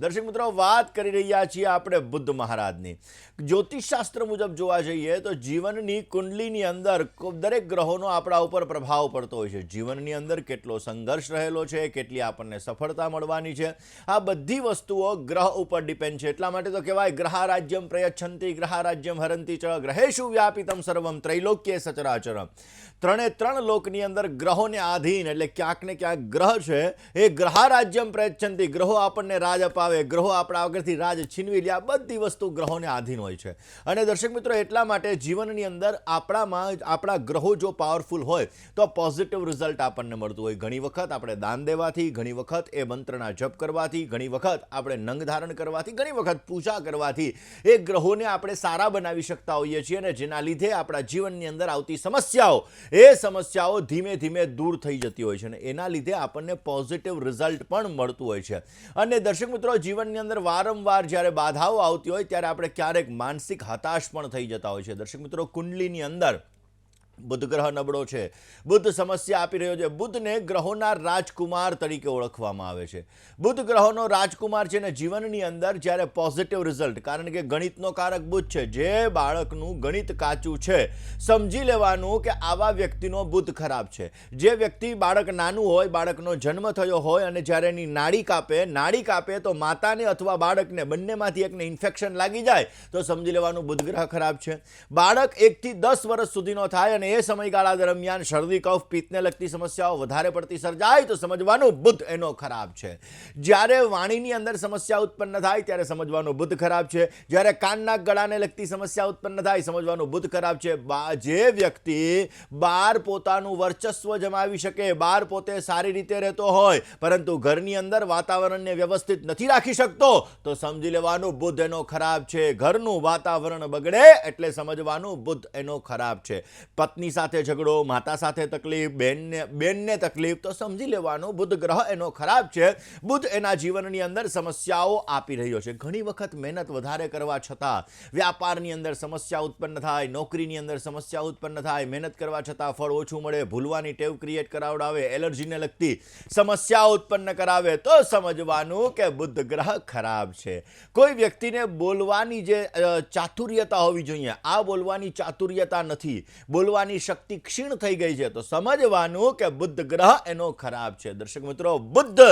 દર્શક મિત્રો, વાત કરી રહ્યા છીએ આપણે બુદ્ધ મહારાજની. જ્યોતિષશાસ્ત્ર મુજબ જોવા જઈએ તો જીવનની કુંડલીની અંદર દરેક ગ્રહોનો આપણા ઉપર પ્રભાવ પડતો હોય છે. જીવનની અંદર કેટલો સંઘર્ષ રહેલો છે, કેટલી આપણને સફળતા મળવાની છે, આ બધી વસ્તુઓ ગ્રહ ઉપર ડિપેન્ડ છે. એટલા માટે તો કહેવાય ગ્રહારાજ્યમ પ્રયચ્છન્તિ ગ્રહારાજ્યમ હરંતિ ચ ગ્રહેષુ વ્યાપિતમ સર્વમ ત્રૈલોક્ય સચરાચરમ. ત્રણ લોકની અંદર ગ્રહોને આધીન, એટલે ક્યાંક ને ક્યાંક ગ્રહ છે એ ગ્રહારાજ્યમ પ્રયચ્છન્તિ, ગ્રહો આપણને રાજ અપાવે, ગ્રહો આપણા આગળથી રાજ છીનવી લે, આ બધી વસ્તુ ગ્રહોને આધીન હોય છે. અને દર્શક મિત્રો, એટલા માટે જીવનની અંદર આપણા ગ્રહો જો પાવરફુલ હોય તો પોઝિટિવ રિઝલ્ટ આપણને મળતું હોય. ઘણી વખત આપણે દાન દેવાથી, ઘણી વખત એ મંત્રના જપ કરવાથી, ઘણી વખત આપણે નંગ ધારણ કરવાથી, ઘણી વખત પૂજા કરવાથી એ ગ્રહોને આપણે સારા બનાવી શકતા હોઈએ છીએ, અને જેના લીધે આપણા જીવનની અંદર આવતી સમસ્યાઓ ધીમે ધીમે દૂર થઈ જતી હોય છે, અને એના લીધે આપણને પોઝિટિવ રિઝલ્ટ પણ મળતું હોય છે. અને દર્શક મિત્રો, જીવનની અંદર વારંવાર જ્યારે બાધાઓ આવતી હોય ત્યારે આપણે ક્યારેક માનસિક હતાશ પણ થઈ જતા હોય છે. દર્શક મિત્રો, કુંડલીની અંદર બુધ ગ્રહ નબળો છે, બુધ સમસ્યા આપી રહ્યો છે. બુધને ગ્રહોના રાજકુમાર તરીકે ઓળખવામાં આવે છે. બુધ ગ્રહોનો રાજકુમાર છે, ને જીવનની અંદર જ્યારે પોઝિટિવ રિઝલ્ટ, કારણ કે ગણિતનો કારક બુધ છે. જે બાળકનું ગણિત કાચું છે, સમજી લેવાનું કે આવા વ્યક્તિનો બુધ ખરાબ છે. જે વ્યક્તિ, બાળક નાનું હોય, બાળકનો જન્મ થયો હોય અને જ્યારે એની નાડી કાપે તો માતાને અથવા બાળકને બંનેમાંથી એકને ઇન્ફેક્શન લાગી જાય તો સમજી લેવાનું બુધ ગ્રહ ખરાબ છે. બાળક 1 થી 10 વર્ષ સુધીનો થાય અને એ સમયગાળા દરમિયાન શરદી, કફ, પિત્તને લગતી સમસ્યાઓ વધારે પડતી સર્જાય તો સમજવાનું બુધ એનો ખરાબ છે. જ્યારે વાણીની અંદર સમસ્યા ઉત્પન્ન થાય ત્યારે સમજવાનું બુધ ખરાબ છે. જ્યારે કાનના ગળાને લગતી સમસ્યા ઉત્પન્ન થાય સમજવાનું બુધ ખરાબ છે. જે વ્યક્તિ બહાર પોતાનું વર્ચસ્વ જમાવી શકે, બહાર પોતે સારી રીતે રહેતો હોય પરંતુ ઘરની અંદર વાતાવરણને વ્યવસ્થિત નથી રાખી શકતો તો સમજી લેવાનું બુધ એનો ખરાબ છે. ઘરનું વાતાવરણ બગડે એટલે સમજવાનું બુધ એનો ખરાબ છે. પત્ની સાથે ઝઘડો, માતા સાથે તકલીફ, બેનને તકલીફ, તો સમજી લેવાનું બુધ ગ્રહ એનો ખરાબ છે. બુધ એના જીવનની અંદર સમસ્યાઓ આપી રહ્યો છે. ઘણી વખત મહેનત વધારે કરવા છતાં વ્યાપારની અંદર સમસ્યા ઉત્પન્ન થાય, નોકરીની અંદર સમસ્યા ઉત્પન્ન થાય, મહેનત કરવા છતાં ફળ ઓછું મળે, ભૂલવાની ટેવ ક્રિએટ કરાવડાવે, એલર્જીને લગતી સમસ્યાઓ ઉત્પન્ન કરાવે તો સમજવાનું કે બુધ ગ્રહ ખરાબ છે. કોઈ વ્યક્તિને બોલવાની જે ચાતુર્યતા હોવી જોઈએ, આ બોલવાની ચાતુર્યતા નથી, બોલવાની શક્તિ ક્ષીણ થઈ ગઈ છે તો સમજવાનું કે બુધ ગ્રહ એનો ખરાબ છે. દર્શક મિત્રો, બુદ્ધ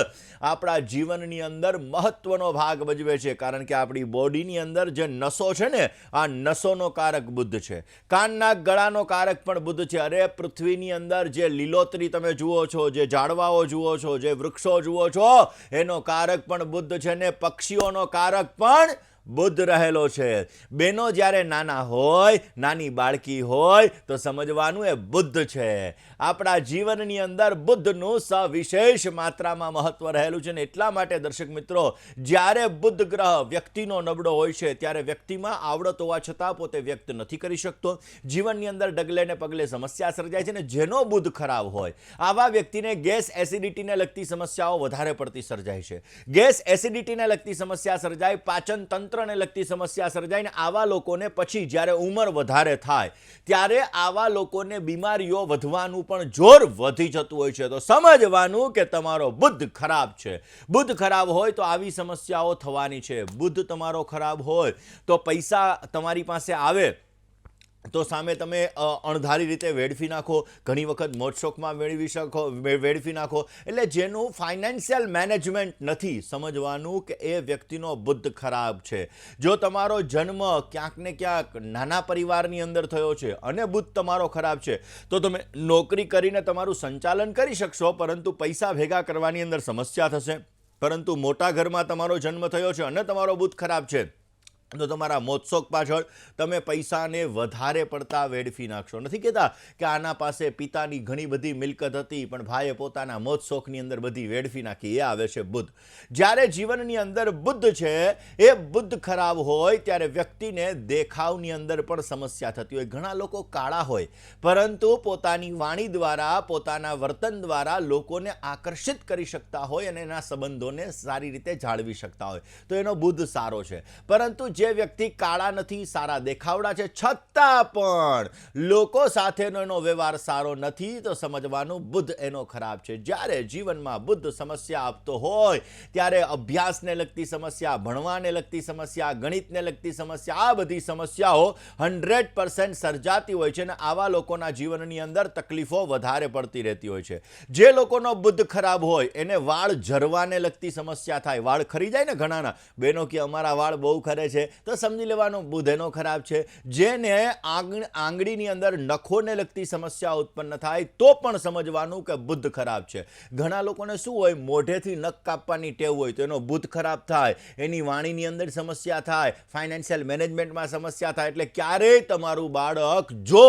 આપણા જીવનની અંદર મહત્વનો ભાગ ભજવે છે, કારણ કે આપણી બોડીની અંદર જે નસો છે ને, આ નસોનો કારક બુદ્ધ છે. કાનના ગળાનો કારક પણ બુદ્ધ છે. અરે પૃથ્વીની અંદર જે લીલોતરી તમે જુઓ છો, જે ઝાડવાઓ જુઓ છો, જે વૃક્ષો જુઓ છો, એનો કારક પણ બુદ્ધ છે, ને પક્ષીઓનો કારક પણ બુદ્ધ રહેલો છે. બેનો જ્યારે નાના હોય, નાની બાળકી હોય તો સમજવાનું એ બુદ્ધ છે. આપણા જીવનની અંદર બુદ્ધનું સવિશેષ માત્રામાં મહત્વ રહેલું છે, ને એટલા માટે દર્શક મિત્રો, જ્યારે બુદ્ધ ગ્રહ વ્યક્તિનો નબળો હોય છે ત્યારે વ્યક્તિમાં આવડત હોવા છતાં પોતે વ્યક્ત નથી કરી શકતો. જીવનની અંદર ડગલે ને પગલે સમસ્યા સર્જાય છે, ને જેનો બુદ્ધ ખરાબ હોય આવા વ્યક્તિને ગેસ, એસિડિટીને લગતી સમસ્યાઓ વધારે પડતી સર્જાય છે. ગેસ, એસિડિટીને લગતી સમસ્યા સર્જાય, પાચન તંત્ર ને લગતી સમસ્યા સર્જાય, ને આવા લોકોને પછી જ્યારે ઉંમર વધારે થાય ત્યારે આવા લોકોને બીમારીઓ વધવાનું પણ જોર વધી જતું હોય છે. તો સમજવાનું કે તમારો બુદ્ધ ખરાબ છે. બુદ્ધ ખરાબ હોય તો આવી સમસ્યાઓ થવાની છે. બુદ્ધ તમારો ખરાબ હોય તો પૈસા તમારી પાસે આવે તો સામે તમે અણધારી રીતે વેડફી નાખો, ઘણી વખત મોજશોખમાં વેડફી નાખો. એટલે જેનું ફાઇનાન્શિયલ મેનેજમેન્ટ નથી, સમજવાનું કે એ વ્યક્તિનો બુદ્ધ ખરાબ છે. જો તમારો જન્મ ક્યાંક ને ક્યાંક નાના પરિવારની અંદર થયો છે અને બુદ્ધ તમારો ખરાબ છે તો તમે નોકરી કરીને તમારું સંચાલન કરી શકશો, પરંતુ પૈસા ભેગા કરવાની અંદર સમસ્યા થશે. પરંતુ મોટા ઘરમાં તમારો જન્મ થયો છે અને તમારો બુદ્ધ ખરાબ છે તો તમારા મોજશોખ પાછળ તમે પૈસાને વધારે પડતા વેડફી નાખશો. નથી કહેતા કે આના પાસે પિતાની ઘણી બધી મિલકત હતી પણ ભાઈએ પોતાના મોજશોખની અંદર બધી વેડફી નાખી. એ આવે છે બુદ્ધ. જ્યારે જીવનની અંદર બુદ્ધ છે, એ બુદ્ધ ખરાબ હોય ત્યારે વ્યક્તિને દેખાવની અંદર પણ સમસ્યા થતી હોય. ઘણા લોકો કાળા હોય પરંતુ પોતાની વાણી દ્વારા, પોતાના વર્તન દ્વારા લોકોને આકર્ષિત કરી શકતા હોય અને એના સંબંધોને સારી રીતે જાળવી શકતા હોય તો એનો બુદ્ધ સારો છે. પરંતુ જે વ્યક્તિ કાળા નથી, સારા દેખાવડા છે, છતાં પણ લોકો સાથેનો એનો વ્યવહાર સારો નથી, તો સમજવાનું બુધ એનો ખરાબ છે. જ્યારે જીવનમાં બુધ સમસ્યા આપતો હોય ત્યારે અભ્યાસને લગતી સમસ્યા, ભણવાને લગતી સમસ્યા, ગણિતને લગતી સમસ્યા, આ બધી સમસ્યાઓ 100% સર્જાતી હોય છે અને આવા લોકોના જીવનની અંદર તકલીફો વધારે પડતી રહેતી હોય છે. જે લોકોનો બુધ ખરાબ હોય એને વાળ ઝરવાને લગતી સમસ્યા થાય. વાળ ખરી જાય ને ઘણાના, બેનો કે અમારા વાળ બહુ ખરે છે, તો સમજી લેવાનું બુધ એનો ખરાબ છે. જેને આંગળીની અંદર નખોને લગતી સમસ્યા ઉત્પન્ન થાય તો પણ સમજવાનું કે બુધ ખરાબ છે. ઘણા લોકોને શું હોય, મોઢેથી નખ કાપવાની ટેવ હોય તો એનો બુધ ખરાબ થાય, એની વાણીની અંદર સમસ્યા થાય, ફાઇનાન્શિયલ મેનેજમેન્ટમાં સમસ્યા થાય. એટલે ક્યારેય તમારું બાળક જો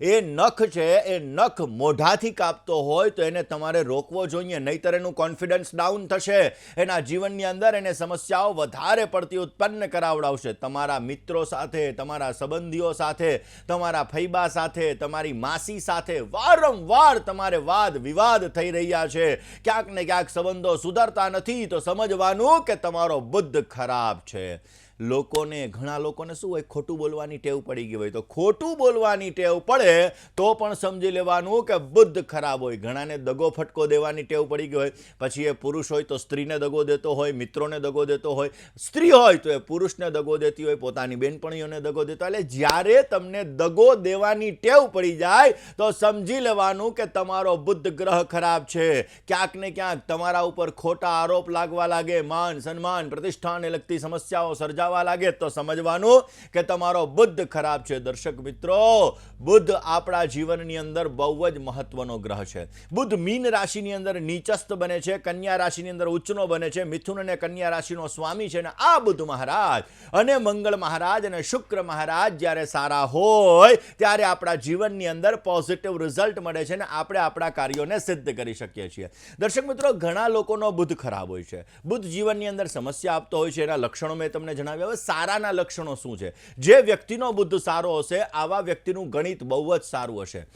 એ નખ છે એ નખ મોઢાથી કાપતો હોય તો એને તમારે રોકવો જોઈએ, નહીંતર એનું કોન્ફિડન્સ ડાઉન થશે, એના જીવનની અંદર એને સમસ્યાઓ વધારે પડતી ઉત્પન્ન કરાવડાવશે. તમારા મિત્રો સાથે, તમારા સંબંધીઓ સાથે, તમારા ફૈબા સાથે, તમારી માસી સાથે વારંવાર તમારે વાદ વિવાદ થઈ રહ્યા છે, ક્યાંક ને ક્યાંક સંબંધો સુધરતા નથી, તો સમજવાનું કે તમારો બુધ ખરાબ છે. ઘણા લોકોને શું હોય, ખોટું બોલવાની ટેવ પડી ગઈ હોય, તો ખોટું બોલવાની ટેવ પડે તો પણ સમજી લેવાનું કે બુધ ખરાબ હોય. ઘણાને દગો ફટકો દેવાની ટેવ પડી ગઈ હોય, પછી એ પુરુષ હોય તો સ્ત્રીને દગો દેતો હોય, મિત્રોને દગો દેતો હોય, સ્ત્રી હોય તો એ પુરુષને દગો દેતી હોય, પોતાની બેનપણીઓને દગો દેતો. એટલે જ્યારે તમને દગો દેવાની ટેવ પડી જાય તો સમજી લેવાનું કે તમારો બુધ ગ્રહ ખરાબ છે. ક્યાંક ને ક્યાંક તમારા ઉપર ખોટા આરોપ લાગવા લાગે, માન સન્માન પ્રતિષ્ઠાને લગતી સમસ્યાઓ સર્જા લાગે તો સમજવાનું કે તમારો બુધ ખરાબ છે. દર્શક મિત્રો, બુધ આપણા જીવનની અંદર બહુ જ મહત્વનો ગ્રહ છે. બુધ મીન રાશિની અંદર નીચસ્થ બને છે, કન્યા રાશિની અંદર ઉચ્ચનો બને છે, મિથુન અને કન્યા રાશિનો સ્વામી છે. અને આ બુધ મહારાજ અને મંગળ મહારાજ અને શુક્ર મહારાજ જ્યારે સારા હોય ત્યારે આપણા જીવનની અંદર પોઝિટિવ રિઝલ્ટ મળે છે અને આપણે આપણા કાર્યોને સિદ્ધ કરી શકીએ છીએ. દર્શક મિત્રો, ઘણા લોકોનો બુધ ખરાબ હોય છે, બુધ જીવનની અંદર સમસ્યા આપતો હોય છે. એના લક્ષણો મેં તમને જણાવ્યા. હવે સારાના લક્ષણો શું છે? જે વ્યક્તિનો બુદ્ધ સારો હશે આવા વ્યક્તિનું ગણિત બહુ જ સારું હશે.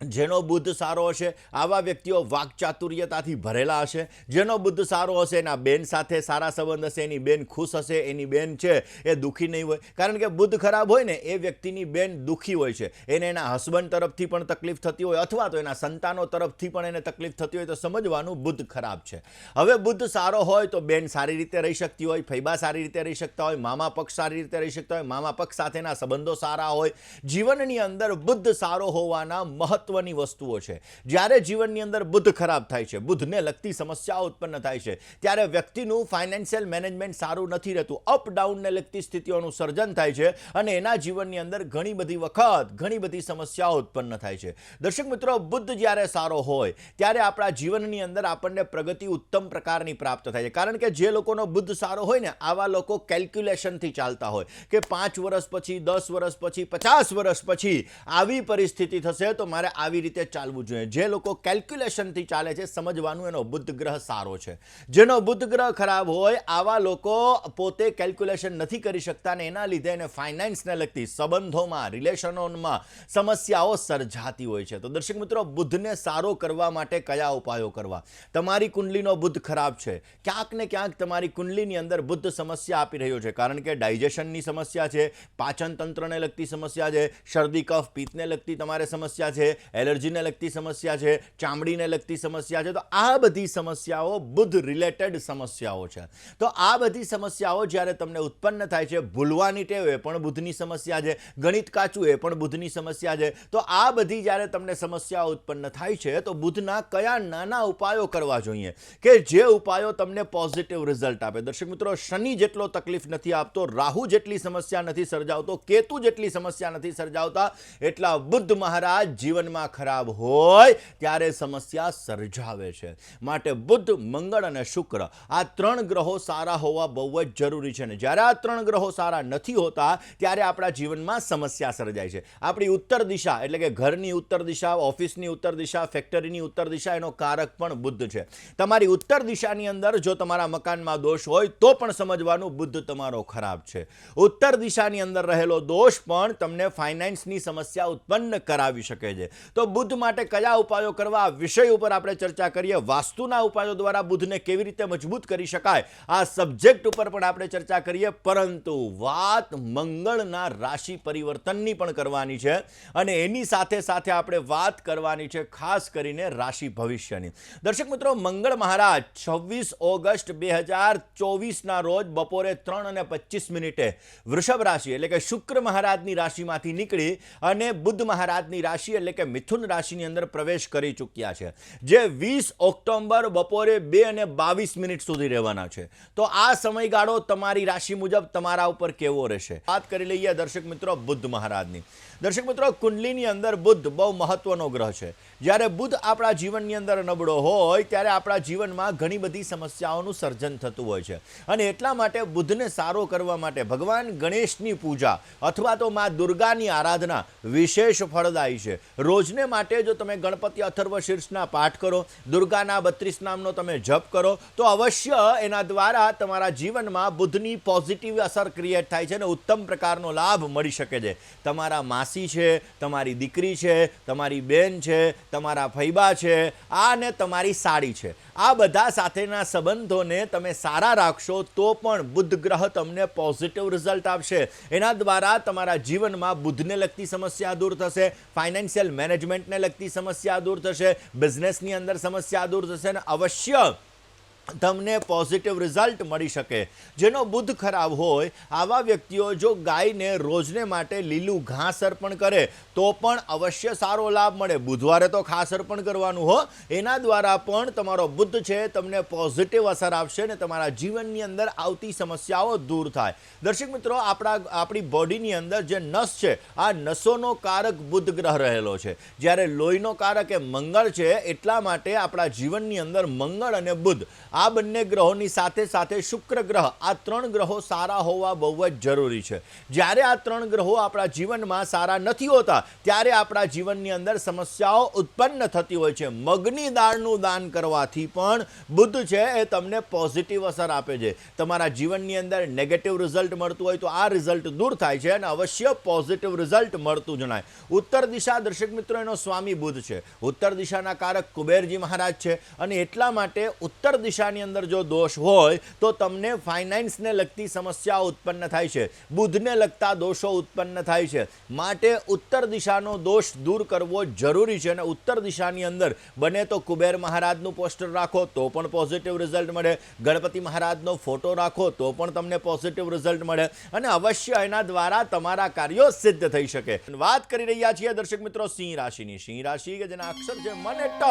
જેનો બુદ્ધ સારો હશે આવા વ્યક્તિઓ વાકચાતુર્યતાથી ભરેલા હશે. જેનો બુદ્ધ સારો હશે એના બેન સાથે સારા સંબંધ હશે, એની બેન ખુશ હશે, એની બેન છે એ દુઃખી નહીં હોય. કારણ કે બુદ્ધ ખરાબ હોય ને એ વ્યક્તિની બેન દુઃખી હોય છે, એને એના હસબન્ડ તરફથી પણ તકલીફ થતી હોય અથવા તો એના સંતાનો તરફથી પણ એને તકલીફ થતી હોય, તો સમજવાનું બુદ્ધ ખરાબ છે. હવે બુદ્ધ સારો હોય તો બેન સારી રીતે રહી શકતી હોય, ફૈબા સારી રીતે રહી શકતા હોય, મામા પક્ષ સારી રીતે રહી શકતા હોય, મામા પક્ષ સાથેના સંબંધો સારા હોય. જીવનની અંદર બુદ્ધ સારો હોવાના મહત્વની વસ્તુઓ છે. જ્યારે જીવનની અંદર બુદ્ધ ખરાબ થાય છે, બુદ્ધને લગતી સમસ્યાઓ ઉત્પન્ન થાય છે, ત્યારે વ્યક્તિનું ફાઇનાન્શિયલ મેનેજમેન્ટ સારું નથી રહેતું, અપડાઉનને લગતી સ્થિતિઓનું સર્જન થાય છે અને એના જીવનની અંદર ઘણી બધી વખત ઘણી બધી સમસ્યાઓ ઉત્પન્ન થાય છે. દર્શક મિત્રો, બુદ્ધ જ્યારે સારો હોય ત્યારે આપણા જીવનની અંદર આપણને પ્રગતિ ઉત્તમ પ્રકારની પ્રાપ્ત થાય છે. કારણ કે જે લોકોનો બુદ્ધ સારો હોય ને આવા લોકો કેલ્ક્યુલેશનથી ચાલતા હોય કે 5 વર્ષ પછી, 10 વર્ષ પછી, 50 વર્ષ પછી આવી પરિસ્થિતિ થશે તો મારે આવી રીતે ચાલવું જોઈએ. જે લોકો કેલ્ક્યુલેશનથી ચાલે છે સમજવાનું એનો બુદ્ધ ગ્રહ સારો છે. જેનો બુદ્ધ ગ્રહ ખરાબ હોય આવા લોકો પોતે કેલ્ક્યુલેશન નથી કરી શકતા ને એના લીધે એને ફાઇનાન્સને લગતી સંબંધોમાં, રિલેશનોમાં સમસ્યાઓ સર્જાતી હોય છે. તો દર્શક મિત્રો, બુદ્ધને સારો કરવા માટે કયા ઉપાયો કરવા? તમારી કુંડલીનો બુદ્ધ ખરાબ છે, ક્યાંક ને ક્યાંક તમારી કુંડલીની અંદર બુદ્ધ સમસ્યા આપી રહ્યો છે. કારણ કે ડાયજેશનની સમસ્યા છે, પાચન તંત્રને લગતી સમસ્યા છે, શરદી કફ પિત્તને લગતી તમારે સમસ્યા છે, એલર્જીને લગતી સમસ્યા છે, ચામડીને લગતી સમસ્યા છે. તો આ બધી સમસ્યાઓ બુદ્ધ રિલેટેડ સમસ્યાઓ છે. તો આ બધી સમસ્યાઓ જ્યારે તમને ઉત્પન્ન થાય છે, ભૂલવાની ટેવ એ પણ બુદ્ધની સમસ્યા છે, ગણિત કાચું એ પણ બુદ્ધની સમસ્યા છે. તો આ બધી જ્યારે તમને સમસ્યાઓ ઉત્પન્ન થાય છે તો બુદ્ધના કયા નાના ઉપાયો કરવા જોઈએ કે જે ઉપાયો તમને પોઝિટિવ રિઝલ્ટ આપે? દર્શક મિત્રો, શનિ જેટલો તકલીફ નથી આપતો, રાહુ જેટલી સમસ્યા નથી સર્જાવતો, કેતુ જેટલી સમસ્યા નથી સર્જાવતા, એટલા બુદ્ધ મહારાજ જીવનમાં ખરાબ હોય ત્યારે સમસ્યા સર્જાવે છે. માટે બુદ્ધ, મંગળ અને શુક્ર આ 3 ગ્રહો સારા હોવા બહુ જ જરૂરી છે. ને જ્યારે આ 3 ગ્રહો સારા નથી હોતા ત્યારે આપણા જીવનમાં સમસ્યા સર્જાય છે. આપણી ઉત્તર દિશા એટલે કે ઘરની ઉત્તર દિશા, ઓફિસની ઉત્તર દિશા, ફેક્ટરીની ઉત્તર દિશા એનો કારક પણ બુદ્ધ છે. તમારી ઉત્તર દિશાની અંદર જો તમારા મકાનમાં દોષ હોય તો પણ સમજવાનું બુદ્ધ તમારો ખરાબ છે. ઉત્તર દિશાની અંદર રહેલો દોષ પણ તમને ફાઇનાન્સની સમસ્યા ઉત્પન્ન કરાવી શકે છે. તો બુધ માટે કયા ઉપાયો કરવા આ વિષય ઉપર આપણે ચર્ચા કરીએ. વાસ્તુના ઉપાયો દ્વારા બુધને કેવી રીતે મજબૂત કરી શકાય આ સબ્જેક્ટ ઉપર પણ આપણે ચર્ચા કરીએ. પરંતુ વાત મંગળના રાશિ પરિવર્તનની પણ કરવાની છે અને એની સાથે સાથે આપણે વાત કરવાની છે ખાસ કરીને રાશિ ભવિષ્યની. દર્શક મિત્રો, મંગળ મહારાજ 26 ઓગસ્ટ 2024ના રોજ બપોરે 3:25 વૃષભ રાશિ એટલે કે શુક્ર મહારાજની રાશિમાંથી નીકળી અને બુધ મહારાજની રાશિ એટલે કે મિથુન રાશિની અંદર પ્રવેશ કરી ચૂક્યા છે, જે 20 ઓક્ટોબર બપોરે 2:22 સુધી રહેવાના છે. તો આ સમયગાળો તમારી રાશિ મુજબ તમારા ઉપર કેવો રહેશે વાત કરી લઈએ દર્શક મિત્રો બુધ મહારાજની. દર્શક મિત્રો, કુંડલીની અંદર બુધ બહુ મહત્વનો ગ્રહ છે. જ્યારે બુધ આપણા જીવનની અંદર નબળો હોય ત્યારે આપણા જીવનમાં ઘણી બધી સમસ્યાઓનું સર્જન થતું હોય છે અને એટલા માટે બુધને સારો કરવા માટે ભગવાન ગણેશની પૂજા અથવા તો મા દુર્ગાની આરાધના વિશેષ ફળદાયી છે. રોજને માટે જો તમે ગણપતિ અથર્વ શીર્ષના પાઠ કરો, દુર્ગાના 32 નામનો તમે જપ કરો તો અવશ્ય એના દ્વારા તમારા જીવનમાં બુધની પોઝિટિવ અસર ક્રિએટ થાય છે અને ઉત્તમ પ્રકારનો લાભ મળી શકે છે. તમારા માસી છે, તમારી દીકરી છે, તમારી બેન છે, તમારા ફૈબા છે, અને તમારી સાડી છે, આ બધા સાથેના સંબંધોને તમે સારા રાખશો તો પણ બુધ ગ્રહ તમને પોઝિટિવ રિઝલ્ટ આપશે. એના દ્વારા તમારા જીવનમાં બુધને લગતી સમસ્યા દૂર થશે, ફાઇનાન્શિયલ મેનેજમેન્ટને લગતી સમસ્યા દૂર થશે, બિઝનેસની અંદર સમસ્યા દૂર થશે અને અવશ્ય તમને પોઝિટિવ રિઝલ્ટ મળી શકે. જેનો બુધ ખરાબ હોય આવા વ્યક્તિઓ જો ગાયને રોજને માટે લીલું ઘાસ અર્પણ કરે તો પણ અવશ્ય સારો લાભ મળે. બુધવારે તો ખાસ અર્પણ કરવાનું હો, એના દ્વારા પણ તમારો બુધ છે તમને પોઝિટિવ અસર આપશે અને તમારા જીવનની અંદર આવતી સમસ્યાઓ દૂર થાય. દર્શક મિત્રો, આપણી બોડીની અંદર જે નસ છે આ નસોનો કારક બુધ ગ્રહ રહેલો છે, જ્યારે લોહીનો કારક એ મંગળ છે. એટલા માટે આપણા જીવનની અંદર મંગળ અને બુધ આ બંને ગ્રહોની સાથે સાથે શુક્ર ગ્રહ, આ 3 ગ્રહો સારા હોવા બહુ જ જરૂરી છે. જ્યારે આ 3 ગ્રહો આપણા જીવનમાં સારા નથી હોતા ત્યારે આપણા જીવનની અંદર સમસ્યાઓ ઉત્પન્ન થતી હોય છે. મગની દાળનું દાન કરવાથી પણ બુધ છે એ તમને પોઝિટિવ અસર આપે છે. તમારા જીવનની અંદર નેગેટિવ રિઝલ્ટ મળતું હોય તો આ રિઝલ્ટ દૂર થાય છે અને અવશ્ય પોઝિટિવ રિઝલ્ટ મળતું જણાય. ઉત્તર દિશા દર્શક મિત્રો એનો સ્વામી બુધ છે. ઉત્તર દિશાના કારક કુબેરજી મહારાજ છે અને એટલા માટે ઉત્તર દિશાની અંદર જો દોષ હોય તો તમને ફાઇનાન્સને લગતી સમસ્યાઓ ઉત્પન્ન થાય છે, બુધને લગતા દોષો ઉત્પન્ન થાય છે. માટે ઉત્તર દિશાનો દોષ દૂર કરવો જરૂરી છે અને ઉત્તર દિશાની અંદર બને તો કુબેર મહારાજનું પોસ્ટર રાખો તો પણ પોઝિટિવ રિઝલ્ટ મળે, ગણપતિ મહારાજનો ફોટો રાખો તો પણ તમને પોઝિટિવ રિઝલ્ટ મળે અને અવશ્ય એના દ્વારા તમારા કાર્યો સિદ્ધ થઈ શકે. વાત કરી રહ્યા છીએ દર્શક મિત્રો સિંહ રાશિની. સિંહ રાશિ કે જેના અક્ષર છે મને ટ,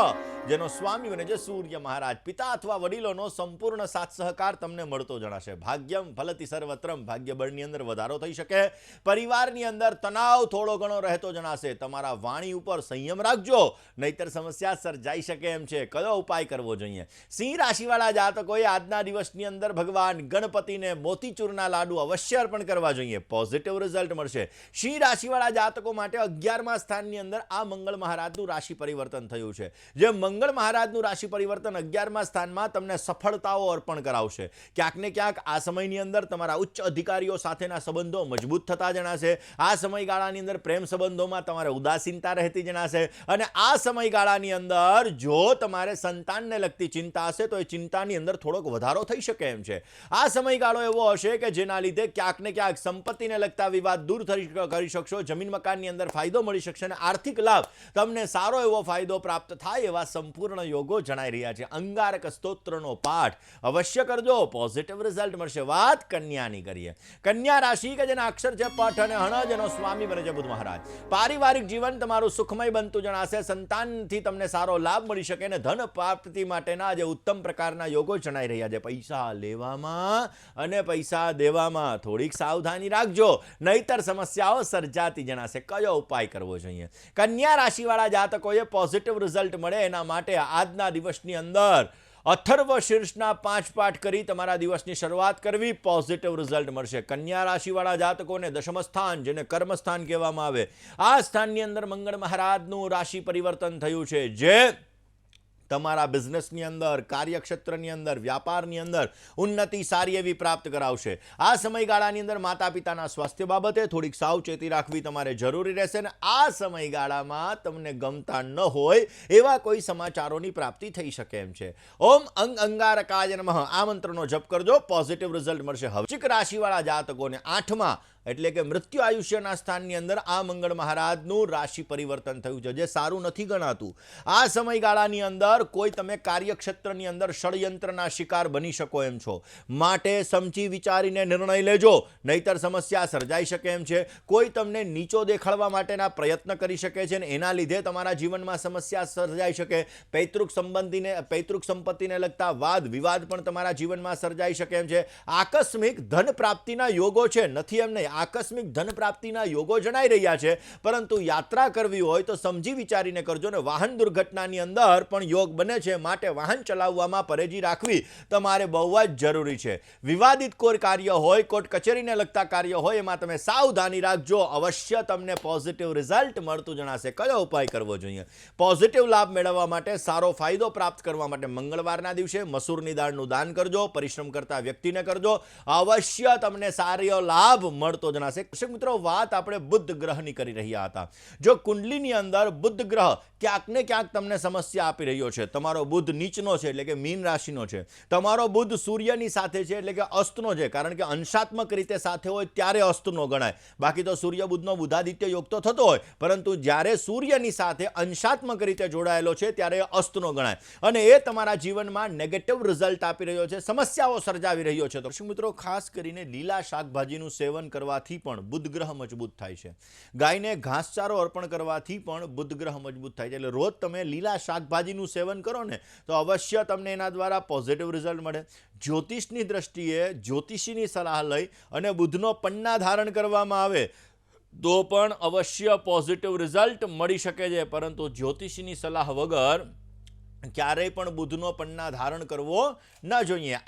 જેનો સ્વામી બને છે સૂર્ય મહારાજ. પિતા અથવા વડીલોનો સંપૂર્ણ સાથ સહકાર તમને મળતો જણાશે. ભાગ્યમ ફલતિ સર્વત્રમ, ભાગ્ય બળની અંદર વધારો થઈ શકે. પરિવારની અંદર તણાવ થોડો ઘણો રહેતો જણાશે. તમારા વાણી ઉપર સંયમ રાખજો, નહીતર સમસ્યા સર્જાઈ શકે એમ છે. કયો ઉપાય કરવો જોઈએ? સિંહ રાશિવાળા જાતકોએ આજના દિવસની અંદર ભગવાન ગણપતિને મોતીચૂરના લાડુ અવશ્ય અર્પણ કરવા જોઈએ, પોઝિટિવ રિઝલ્ટ મળશે. સિંહ રાશિવાળા જાતકો માટે 11મા સ્થાનની અંદર આ મંગળ મહારાજનું રાશિ પરિવર્તન થયું છે. જે મંગળ મહારાજનું રાશિ પરિવર્તન 11મા સ્થાનમાં તમને સફળતાઓ અર્પણ કરાવશે. ક્યાંક ને ક્યાંક આ સમયની અંદર તમારા ઉચ્ચ અધિકારીઓ સાથેના સંબંધો મજબૂત થતા જણાશે. આ સમયગાળાની અંદર પ્રેમ સંબંધોમાં તમારે ઉદાસીનતા રહેતી જણાશે અને આ સમયગાળાની અંદર જો તમારે સંતાનને લગતી ચિંતા હશે તો એ ચિંતાની અંદર થોડોક વધારો થઈ શકે એમ છે. આ સમયગાળો એવો હશે કે જેના લીધે ક્યાંક ને ક્યાંક સંપત્તિને લગતા વિવાદ દૂર કરી શકશો, જમીન મકાનની અંદર ફાયદો મળી શકશે અને આર્થિક લાભ તમને સારો એવો ફાયદો પ્રાપ્ત થાય એવા સંપૂર્ણ યોગો જણાઈ રહ્યા છે. અંગારક સ્તોત્રનો પાઠ અવશ્ય કરજો, પોઝિટિવ રિઝલ્ટ મળશે. વાત કન્યાની કરીએ. કન્યા રાશિ કે જેના અક્ષર છે પઠ અને હણ, જેનો સ્વામી બને છે બુધ મહારાજ. પારિવારિક જીવન તમારું સુખમય બનતું જણાશે. સંતાનથી તમને સારો લાભ મળી શકે અને ધન પ્રાપ્તિ માટેના જે ઉત્તમ પ્રકારના યોગો જણાઈ રહ્યા છે. પૈસા લેવામાં અને પૈસા દેવામાં થોડીક સાવધાની રાખજો, નહીતર સમસ્યાઓ સર્જાતી જણાશે. કયો ઉપાય કરવો જોઈએ? કન્યા રાશિવાળા જાતકોએ પોઝિટિવ રિઝલ્ટ મળે એના માટે આજના દિવસની અંદર અથર્વ શીર્ષના 5 પાઠ કરી તમારા દિવસની શરૂઆત કરવી, પોઝિટિવ રિઝલ્ટ મળશે. કન્યા રાશિવાળા જાતકોને દશમ સ્થાન, જેને કર્મસ્થાન કહેવામાં આવે, આ સ્થાનની અંદર મંગળ મહારાજનું રાશિ પરિવર્તન થયું છે, જે તમારા બિઝનેસની અંદર, કાર્યક્ષેત્રની અંદર, વ્યાપારની અંદર ઉન્નતિ સારી એવી પ્રાપ્ત કરાવશે. આ સમયગાળાની અંદર માતા પિતાના સ્વાસ્થ્ય બાબતે થોડીક સાવચેતી રાખવી તમારે જરૂરી રહેશે. અને આ સમયગાળામાં તમને ગમતા ન હોય એવા કોઈ સમાચારોની પ્રાપ્તિ થઈ શકે એમ છે. ઓમ અંગારકાય નમઃ આ મંત્રનો જપ કરજો, પોઝિટિવ રિઝલ્ટ મળશે. વૃશ્ચિક રાશિવાળા જાતકોને 8મા એટલે કે મૃત્યુ આયુષ્યના સ્થાનની અંદર આ મંગળ મહારાજનું રાશિ પરિવર્તન થયું છે, જે સારું નથી ગણાતું. આ સમયગાળાની અંદર કોઈ તમે કાર્યક્ષેત્રની અંદર ષડયંત્રના શિકાર બની શકો એમ છો. માટે સમજી વિચારીને નિર્ણય લેજો, નહીતર સમસ્યા સર્જાઈ શકે એમ છે. કોઈ તમને નીચો દેખાડવા માટેના પ્રયત્ન કરી શકે છે અને એના લીધે તમારા જીવનમાં સમસ્યા સર્જાઈ શકે. પૈતૃક સંપત્તિને લગતા વાદ વિવાદ પણ તમારા જીવનમાં સર્જાઈ શકે એમ છે. આકસ્મિક ધન પ્રાપ્તિના યોગો છે, નથી એમ નહીં, આકસ્મિક ધન પ્રાપ્તિના યોગો જણાઈ રહ્યા છે. પરંતુ યાત્રા કરવી હોય તો સમજી વિચારીને કરજો ને વાહન દુર્ઘટનાની અંદર પણ યોગ બને છે. માટે વાહન ચલાવવામાં પરેજી રાખવી તમારે બહુ જ જરૂરી છે. વિવાદિત કોઈ કાર્ય હોય, કોર્ટ કચેરીને લગતા કાર્ય હોય, એમાં તમે સાવધાની રાખજો. અવશ્ય તમને પોઝિટિવ રિઝલ્ટ મળતું જણાશે. કયો ઉપાય કરવો જોઈએ? પોઝિટિવ લાભ મેળવવા માટે, સારો ફાયદો પ્રાપ્ત કરવા માટે મંગળવારના દિવસે મસૂરની દાળનું દાન કરજો. પરિશ્રમ કરતા વ્યક્તિને કરજો. અવશ્ય તમને સારો લાભ મળતો જણાશે. દર્શક મિત્રો, વાત આપણે બુદ્ધ ગ્રહની કરી રહ્યા હતા. જો કુંડલીની અંદર બુદ્ધ ગ્રહ ક્યાંક ને ક્યાંક તમને સમસ્યા આપી રહ્યો છે, તમારો બુદ્ધ નીચનો છે એટલે કે મીન રાશિનો છે, તમારો બુદ્ધ સૂર્યની સાથે છે એટલે કે અસ્તનો છે. કારણ કે અંશાત્મક રીતે સાથે હોય ત્યારે અસ્તનો ગણાય. બાકી તો સૂર્ય બુદ્ધનો બુધાદિત્ય યોગ તો થતો હોય, પરંતુ જ્યારે સૂર્યની સાથે અંશાત્મક રીતે જોડાયેલો છે ત્યારે અસ્તનો ગણાય. અને એ તમારા જીવનમાં નેગેટિવ રિઝલ્ટ આપી રહ્યો છે, સમસ્યાઓ સર્જાવી રહ્યો છે. દર્શક મિત્રો, ખાસ કરીને લીલા શાકભાજીનું સેવન કરવાથી પણ બુદ્ધ ગ્રહ મજબૂત થાય છે. ગાયને ઘાસચારો અર્પણ કરવાથી પણ બુદ્ધ ગ્રહ મજબૂત થાય છે. એટલે રોજ તમે લીલા શાકભાજીનું સેવન કરો ને તો અવશ્ય તમને એના દ્વારા પોઝિટિવ રિઝલ્ટ મળે. જ્યોતિષની દ્રષ્ટિએ જ્યોતિષીની સલાહ લઈ અને બુદ્ધનો પન્ના ધારણ કરવામાં આવે તો પણ અવશ્ય પોઝિટિવ રિઝલ્ટ મળી શકે છે. પરંતુ જ્યોતિષીની સલાહ વગર ક્યારેય પણ બુદ્ધનો પન્ના ધારણ કરવો ન જોઈએ.